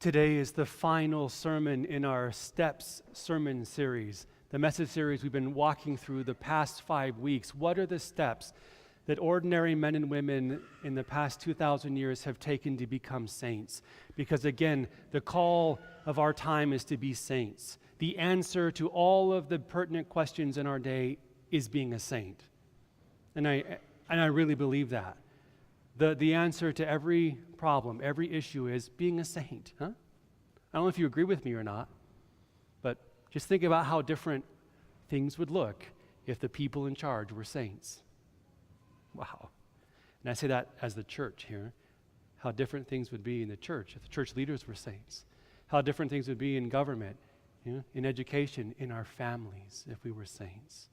Today is the final sermon in our Steps sermon series, the message series we've been walking through the past 5 weeks. What are the steps that ordinary men and women in the past 2,000 years have taken to become saints? Because again, the call of our time is to be saints. The answer to all of the pertinent questions in our day is being a saint. And I really believe that. The answer to every problem, every issue is being a saint. I don't know if you agree with me or not, but just think about how different things would look if the people in charge were saints. Wow. And I say that as the church here, how different things would be in the church if the church leaders were saints. How different things would be in government, in education, in our families if we were saints.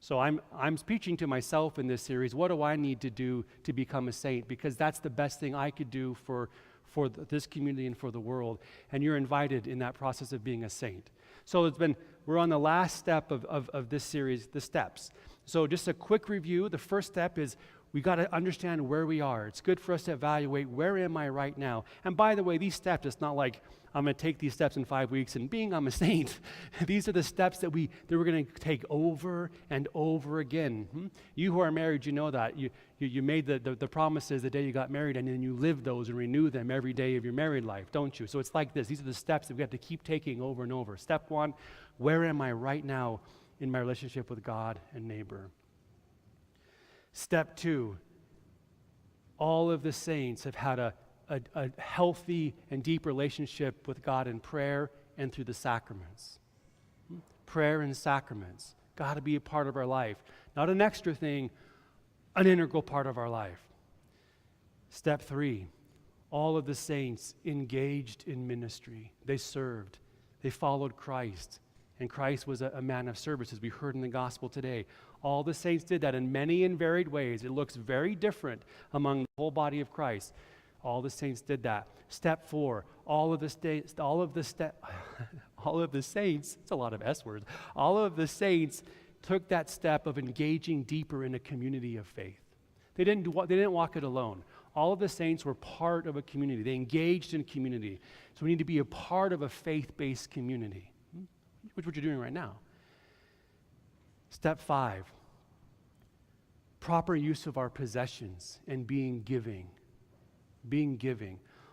So I'm speaking to myself in this series. What do I need to do to become a saint? Because that's the best thing I could do for this community and for the world. And you're invited in that process of being a saint. So we're on the last step of this series, the steps. So just a quick review. The first step is we got to understand where we are. It's good for us to evaluate, where am I right now? And by the way, these steps, it's not like I'm going to take these steps in 5 weeks and I'm a saint. These are the steps that we're going to take over and over again. You who are married, you know that. You made the promises the day you got married, and then you live those and renew them every day of your married life, don't you? So it's like this. These are the steps that we have to keep taking over and over. Step 1, where am I right now in my relationship with God and neighbor? Step 2, all of the saints have had a healthy and deep relationship with God in prayer and through the sacraments. Prayer and sacraments got to be a part of our life. Not an extra thing, an integral part of our life. Step 3, all of the saints engaged in ministry. They served. They followed Christ. And Christ was a man of service, as we heard in the gospel today. All the saints did that in many and varied ways. It looks very different among the whole body of Christ. All the saints did that. Step 4, all of the saints, it's a lot of S words. All of the saints took that step of engaging deeper in a community of faith. They didn't walk it alone. All of the saints were part of a community. They engaged in community. So we need to be a part of a faith-based community, which is what you're doing right now. Step 5, proper use of our possessions and being giving.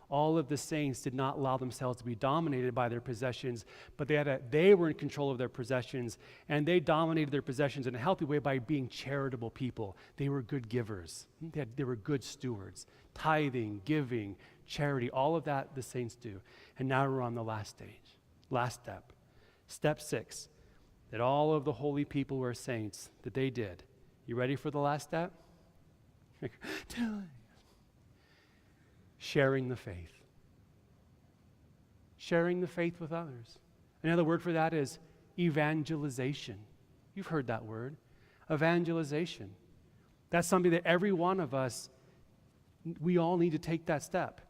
All of the saints did not allow themselves to be dominated by their possessions, but they were in control of their possessions, and they dominated their possessions in a healthy way by being charitable people. They were good givers. They were good stewards. Tithing, giving, charity, all of that the saints do. And now we're on the last stage, last step. Step 6, that all of the holy people were saints, that they did. You ready for the last step? Sharing the faith. Sharing the faith with others. Another word for that is evangelization. You've heard that word. Evangelization. That's something that every one of us, we all need to take that step.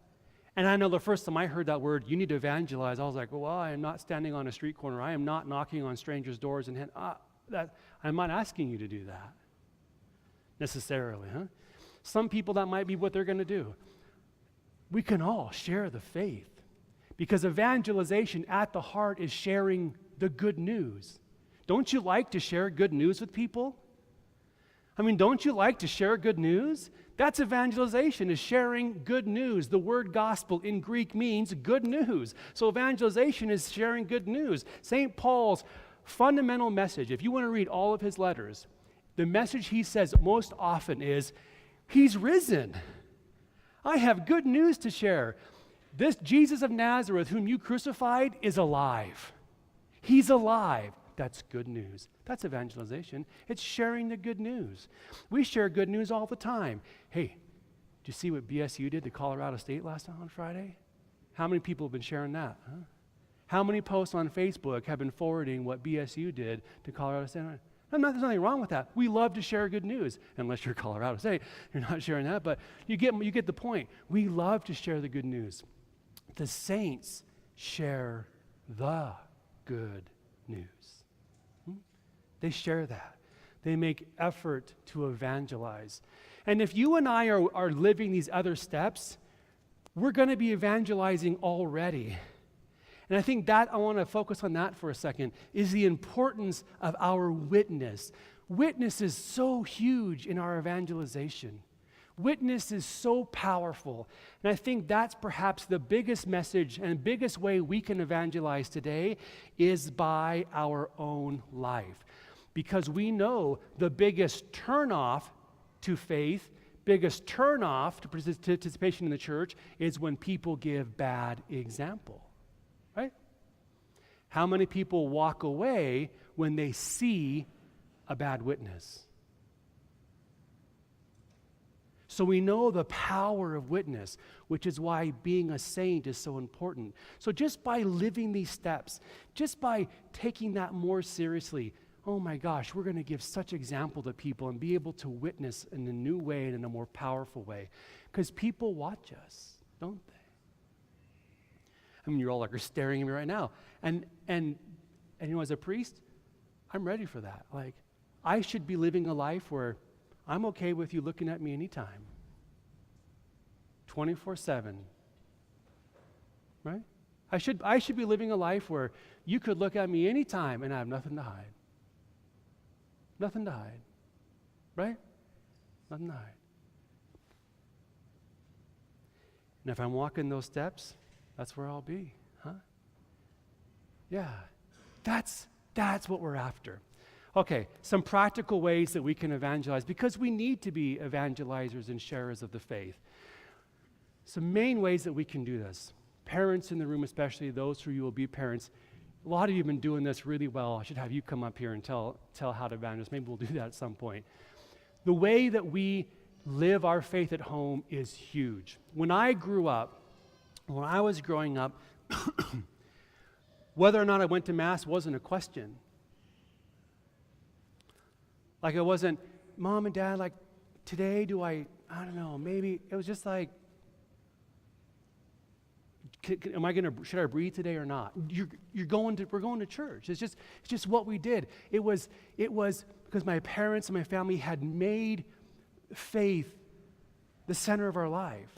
And I know the first time I heard that word, you need to evangelize, I was like, well, I am not standing on a street corner. I am not knocking on strangers' doors and I'm not asking you to do that necessarily. Some people, that might be what they're going to do. We can all share the faith, because evangelization at the heart is sharing the good news. Don't you like to share good news with people? Don't you like to share good news? That's evangelization, is sharing good news. The word gospel in Greek means good news. So evangelization is sharing good news. St. Paul's fundamental message, if you want to read all of his letters, the message he says most often is, he's risen. I have good news to share. This Jesus of Nazareth, whom you crucified, is alive. He's alive. That's good news. That's evangelization. It's sharing the good news. We share good news all the time. Hey, did you see what BSU did to Colorado State last night on Friday? How many people have been sharing that? How many posts on Facebook have been forwarding what BSU did to Colorado State? There's nothing wrong with that. We love to share good news. Unless you're Colorado State, you're not sharing that, but you get the point. We love to share the good news. The saints share the good news. They share that. They make effort to evangelize. And if you and I are living these other steps, we're going to be evangelizing already. And I think that, I want to focus on that for a second, is the importance of our witness. Witness is so huge in our evangelization. Witness is so powerful. And I think that's perhaps the biggest message and biggest way we can evangelize today is by our own life. Because we know the biggest turnoff to faith, biggest turnoff to participation in the church is when people give bad example, right? How many people walk away when they see a bad witness? So we know the power of witness, which is why being a saint is so important. So just by living these steps, just by taking that more seriously, oh my gosh, we're going to give such example to people and be able to witness in a new way and in a more powerful way. Because people watch us, don't they? I mean, you're all like, you're staring at me right now. And you know, as a priest, I'm ready for that. Like, I should be living a life where I'm okay with you looking at me anytime. 24/7. Right? I should be living a life where you could look at me anytime and I have nothing to hide. Nothing to hide. Right? Nothing to hide. And if I'm walking those steps, that's where I'll be, huh? Yeah. That's what we're after. Okay, some practical ways that we can evangelize, because we need to be evangelizers and sharers of the faith. Some main ways that we can do this. Parents in the room, especially those who you will be parents, a lot of you have been doing this really well. I should have you come up here and tell how to evangelize. Maybe we'll do that at some point. The way that we live our faith at home is huge. When I was growing up, whether or not I went to Mass wasn't a question. Like, it wasn't, Mom and Dad, like, today I don't know, maybe, it was just like, should I breathe today or not? We're going to church. It's just what we did. It was because my parents and my family had made faith the center of our life.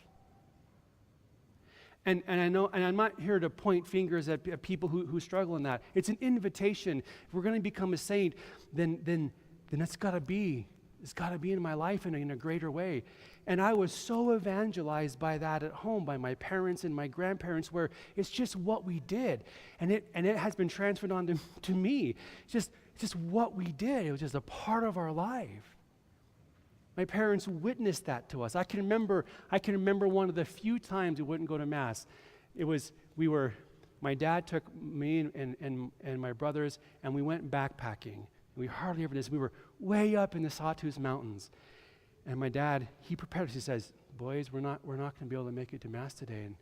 And I know, and I'm not here to point fingers at people who struggle in that. It's an invitation. If we're going to become a saint, then it's got to be in my life in a greater way. And I was so evangelized by that at home, by my parents and my grandparents, where it's just what we did. And it has been transferred on to me. It's just what we did. It was just a part of our life. My parents witnessed that to us. I can remember one of the few times we wouldn't go to Mass. My dad took me and my brothers, and we went backpacking. We hardly ever did this. We were way up in the Sawtooth Mountains. And my dad, he prepared us. He says, boys, we're not going to be able to make it to Mass today. And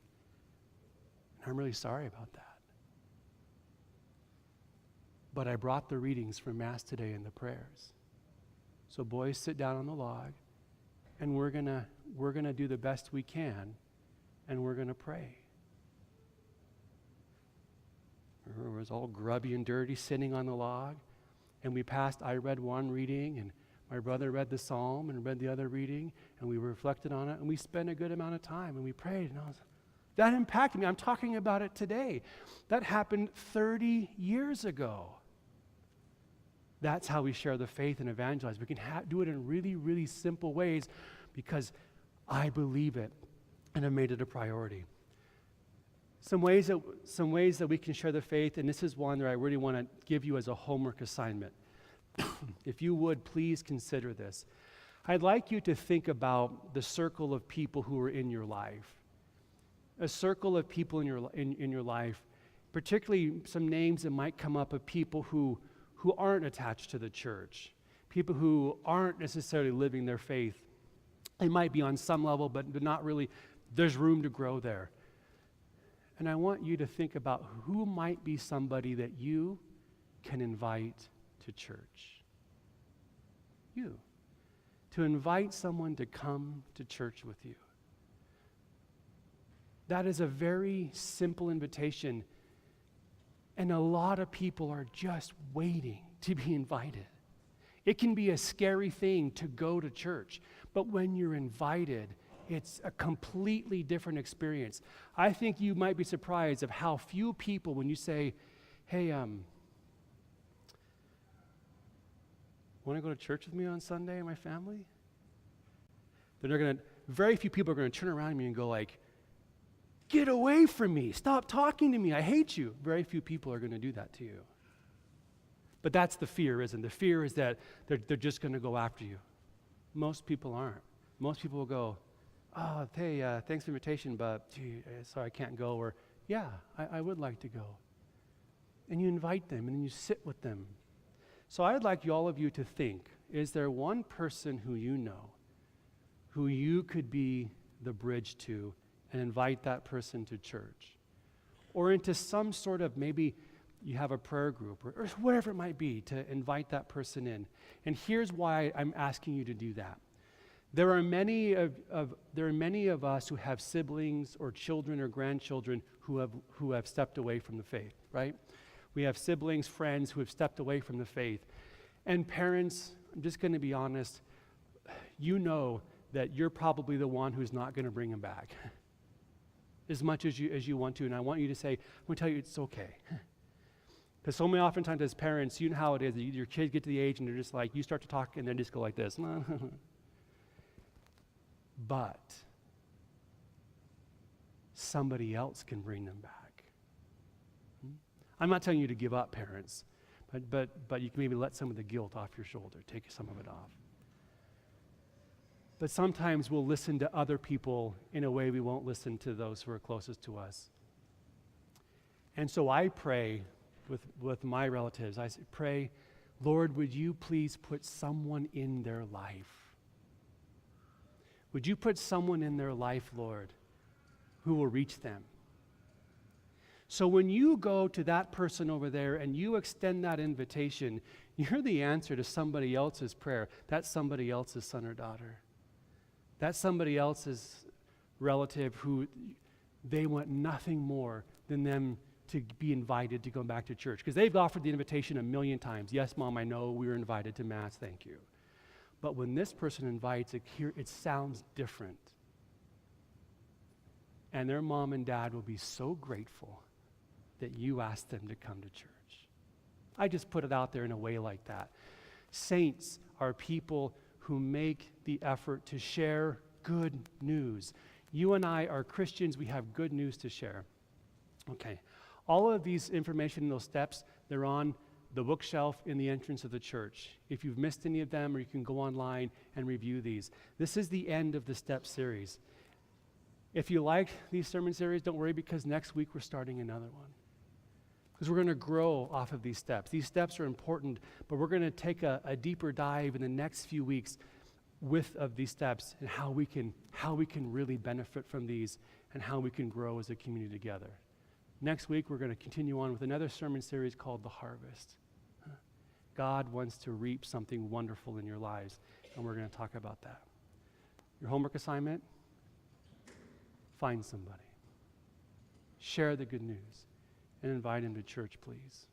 I'm really sorry about that. But I brought the readings for Mass today and the prayers. So boys, sit down on the log, and we're gonna do the best we can, and we're gonna pray. It was all grubby and dirty sitting on the log. And I read one reading, and my brother read the psalm and read the other reading, and we reflected on it, and we spent a good amount of time, and we prayed, and that impacted me. I'm talking about it today. That happened 30 years ago. That's how we share the faith and evangelize. We can do it in really, really simple ways because I believe it and have made it a priority. Some ways that we can share the faith, and this is one that I really want to give you as a homework assignment. If you would, please consider this. I'd like you to think about the circle of people who are in your life. A circle of people in your life, particularly some names that might come up of people who aren't attached to the church, people who aren't necessarily living their faith. They might be on some level, but not really. There's room to grow there. And I want you to think about who might be somebody that you can invite to church. You. To invite someone to come to church with you. That is a very simple invitation. And a lot of people are just waiting to be invited. It can be a scary thing to go to church, but when you're invited, it's a completely different experience. I think you might be surprised of how few people, when you say, hey, want to go to church with me on Sunday and my family? Very few people are going to turn around to me and go like, get away from me, stop talking to me, I hate you. Very few people are going to do that to you. But that's the fear, isn't it? The fear is that they're just going to go after you. Most people aren't. Most people will go, oh, hey, thanks for the invitation, but gee, sorry, I can't go. Or, yeah, I would like to go. And you invite them, and then you sit with them. So I'd like all of you to think, is there one person who you know, who you could be the bridge to and invite that person to church? Or into some sort of, maybe you have a prayer group, or whatever it might be, to invite that person in. And here's why I'm asking you to do that. There are many of us who have siblings or children or grandchildren who have stepped away from the faith, right? We have siblings, friends who have stepped away from the faith. And parents, I'm just going to be honest, you know that you're probably the one who's not going to bring them back as much as you want to. And I want you to say, I'm going to tell you it's okay. Because so many oftentimes as parents, you know how it is. Your kids get to the age and they're just like, you start to talk and they just go like this. But somebody else can bring them back. I'm not telling you to give up, parents, but you can maybe let some of the guilt off your shoulder, take some of it off. But sometimes we'll listen to other people in a way we won't listen to those who are closest to us. And so I pray with my relatives, I pray, Lord, would you please put someone in their life? Would you put someone in their life, Lord, who will reach them? So when you go to that person over there and you extend that invitation, you're the answer to somebody else's prayer. That's somebody else's son or daughter. That's somebody else's relative who they want nothing more than them to be invited to go back to church. Because they've offered the invitation a million times. Yes, Mom, I know we were invited to Mass, thank you. But when this person invites, it sounds different. And their mom and dad will be so grateful that you asked them to come to church. I just put it out there in a way like that. Saints are people who make the effort to share good news. You and I are Christians. We have good news to share. Okay. All of these information in those steps, they're on the bookshelf in the entrance of the church. If you've missed any of them, or you can go online and review these. This is the end of the step series. If you like these sermon series, don't worry, because next week we're starting another one. Because we're going to grow off of these steps. These steps are important, but we're going to take a deeper dive in the next few weeks of these steps and how we can really benefit from these and how we can grow as a community together. Next week, we're going to continue on with another sermon series called The Harvest. God wants to reap something wonderful in your lives, and we're going to talk about that. Your homework assignment, find somebody. Share the good news and invite him to church, please.